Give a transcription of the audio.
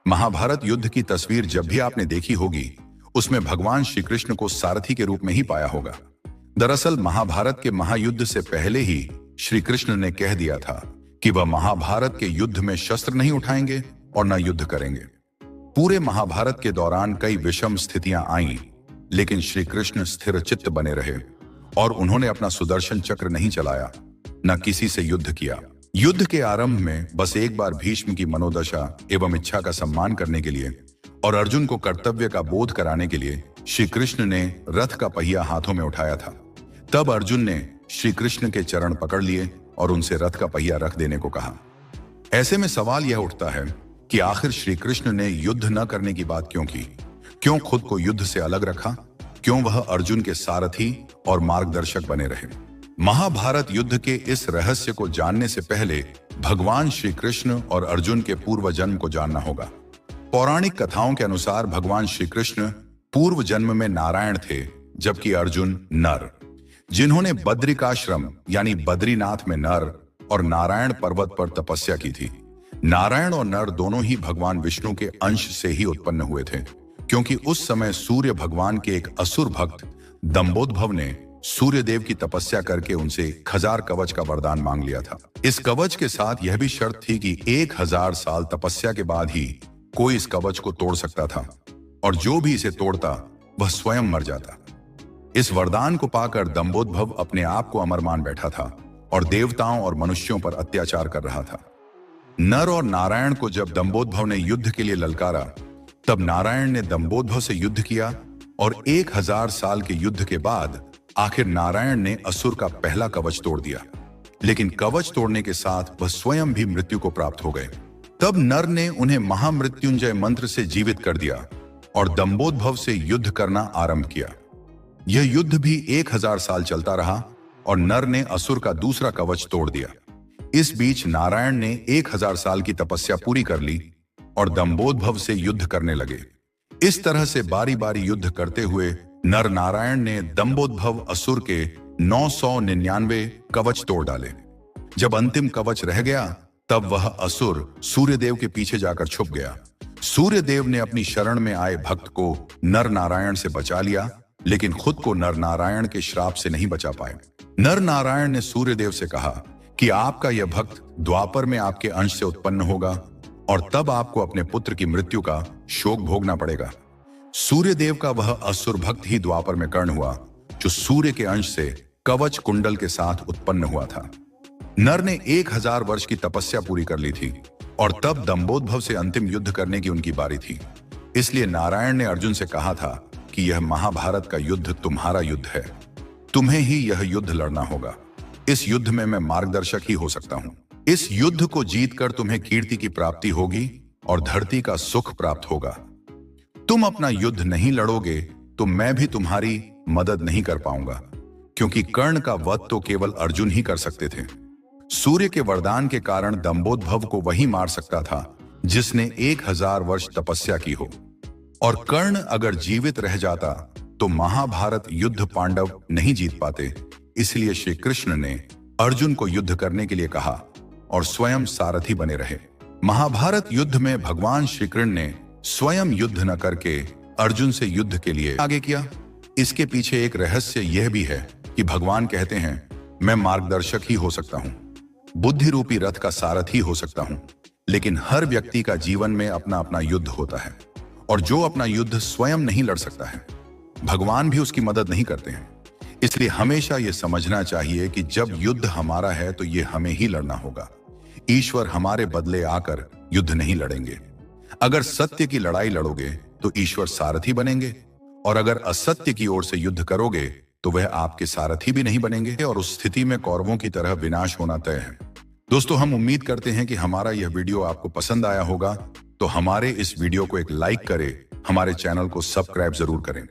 महाभारत युद्ध की तस्वीर जब भी आपने देखी होगी, उसमें भगवान श्री कृष्ण को सारथी के रूप में ही पाया होगा। दरअसल महाभारत के महायुद्ध से पहले ही श्री कृष्ण ने कह दिया था कि वह महाभारत के युद्ध में शस्त्र नहीं उठाएंगे और न युद्ध करेंगे। पूरे महाभारत के दौरान कई विषम स्थितियां आईं, लेकिन श्री कृष्ण स्थिर चित्त बने रहे और उन्होंने अपना सुदर्शन चक्र नहीं चलाया, न किसी से युद्ध किया। युद्ध के आरंभ में बस एक बार भीष्म की मनोदशा एवं इच्छा का सम्मान करने के लिए और अर्जुन को कर्तव्य का बोध कराने के लिए श्री कृष्ण ने रथ का पहिया हाथों में उठाया था। तब अर्जुन ने श्री कृष्ण के चरण पकड़ लिए और उनसे रथ का पहिया रख देने को कहा। ऐसे में सवाल यह उठता है कि आखिर श्री कृष्ण ने युद्ध न करने की बात क्यों की? क्यों खुद को युद्ध से अलग रखा? क्यों वह अर्जुन के सारथी और मार्गदर्शक बने रहे? महाभारत युद्ध के इस रहस्य को जानने से पहले भगवान श्री कृष्ण और अर्जुन के पूर्व जन्म को जानना होगा। पौराणिक कथाओं के अनुसार भगवान श्री कृष्ण पूर्व जन्म में नारायण थे, जबकि अर्जुन नर, जिन्होंने बद्रिकाश्रम यानी बद्रीनाथ में नर और नारायण पर्वत पर तपस्या की थी। नारायण और नर दोनों ही भगवान विष्णु के अंश से ही उत्पन्न हुए थे, क्योंकि उस समय सूर्य भगवान के एक असुर भक्त दंभोदभव ने सूर्य देव की तपस्या करके उनसे 1000 कवच का वरदान मांग लिया था। इस कवच के साथ यह भी शर्त थी कि 1000 साल तपस्या के बाद ही कोई इस कवच को तोड़ सकता था और जो भी इसे तोड़ता वह स्वयं मर जाता। इस वरदान को पाकर दंभोदभव अपने आप को अमर मान बैठा था और देवताओं और मनुष्यों पर अत्याचार कर रहा था। नर और नारायण को जब दंभोदभव ने युद्ध के लिए ललकारा, तब नारायण ने दंभोदभव से युद्ध किया और 1000 साल के युद्ध के बाद आखिर नारायण ने असुर का पहला कवच तोड़ दिया। लेकिन कवच तोड़ने के साथ वह स्वयं भी मृत्यु को प्राप्त हो गए। तब नर ने उन्हें महामृत्युंजय मंत्र से जीवित कर दिया और दंभोदभव से युद्ध करना आरंभ किया। यह युद्ध भी 1000 साल चलता रहा और नर ने असुर का दूसरा कवच तोड़ दिया। इस बीच नारायण ने 1000 साल की तपस्या पूरी कर ली और दंभोदभव से युद्ध करने लगे। इस तरह से बारी बारी युद्ध करते हुए नर नारायण ने दंभोदभव असुर के 999 कवच तोड़ डाले। जब अंतिम कवच रह गया, तब वह असुर सूर्यदेव के पीछे जाकर छुप गया। सूर्यदेव ने अपनी शरण में आए भक्त को नर नारायण से बचा लिया, लेकिन खुद को नर नारायण के श्राप से नहीं बचा पाए। नर नारायण ने सूर्यदेव से कहा कि आपका यह भक्त द्वापर में आपके अंश से उत्पन्न होगा और तब आपको अपने पुत्र की मृत्यु का शोक भोगना पड़ेगा। सूर्यदेव का वह असुर भक्त ही द्वापर में कर्ण हुआ, जो सूर्य के अंश से कवच कुंडल के साथ उत्पन्न हुआ था। नर ने 1000 वर्ष की तपस्या पूरी कर ली थी और तब दंभोदभव से अंतिम युद्ध करने की उनकी बारी थी। इसलिए नारायण ने अर्जुन से कहा था कि यह महाभारत का युद्ध तुम्हारा युद्ध है, तुम्हें ही यह युद्ध लड़ना होगा। इस युद्ध में मैं मार्गदर्शक ही हो सकता हूं। इस युद्ध को जीतकर तुम्हें कीर्ति की प्राप्ति होगी और धरती का सुख प्राप्त होगा। तुम अपना युद्ध नहीं लड़ोगे तो मैं भी तुम्हारी मदद नहीं कर पाऊंगा, क्योंकि कर्ण का वध तो केवल अर्जुन ही कर सकते थे। सूर्य के वरदान के कारण दंभोदभव को वही मार सकता था जिसने 1000 वर्ष तपस्या की हो, और कर्ण अगर जीवित रह जाता तो महाभारत युद्ध पांडव नहीं जीत पाते। इसलिए श्री कृष्ण ने अर्जुन को युद्ध करने के लिए कहा और स्वयं सारथी बने रहे। महाभारत युद्ध में भगवान श्री कृष्ण ने स्वयं युद्ध न करके अर्जुन से युद्ध के लिए आगे किया। इसके पीछे एक रहस्य यह भी है कि भगवान कहते हैं, मैं मार्गदर्शक ही हो सकता हूं, बुद्धि रूपी रथ का सारथी हो सकता हूं, लेकिन हर व्यक्ति का जीवन में अपना अपना युद्ध होता है और जो अपना युद्ध स्वयं नहीं लड़ सकता है, भगवान भी उसकी मदद नहीं करते हैं। इसलिए हमेशा यह समझना चाहिए कि जब युद्ध हमारा है तो यह हमें ही लड़ना होगा। ईश्वर हमारे बदले आकर युद्ध नहीं लड़ेंगे। अगर सत्य की लड़ाई लड़ोगे तो ईश्वर सारथी बनेंगे, और अगर असत्य की ओर से युद्ध करोगे तो वह आपके सारथी भी नहीं बनेंगे और उस स्थिति में कौरवों की तरह विनाश होना तय है। दोस्तों, हम उम्मीद करते हैं कि हमारा यह वीडियो आपको पसंद आया होगा, तो हमारे इस वीडियो को एक लाइक करें, हमारे चैनल को सब्सक्राइब जरूर करें।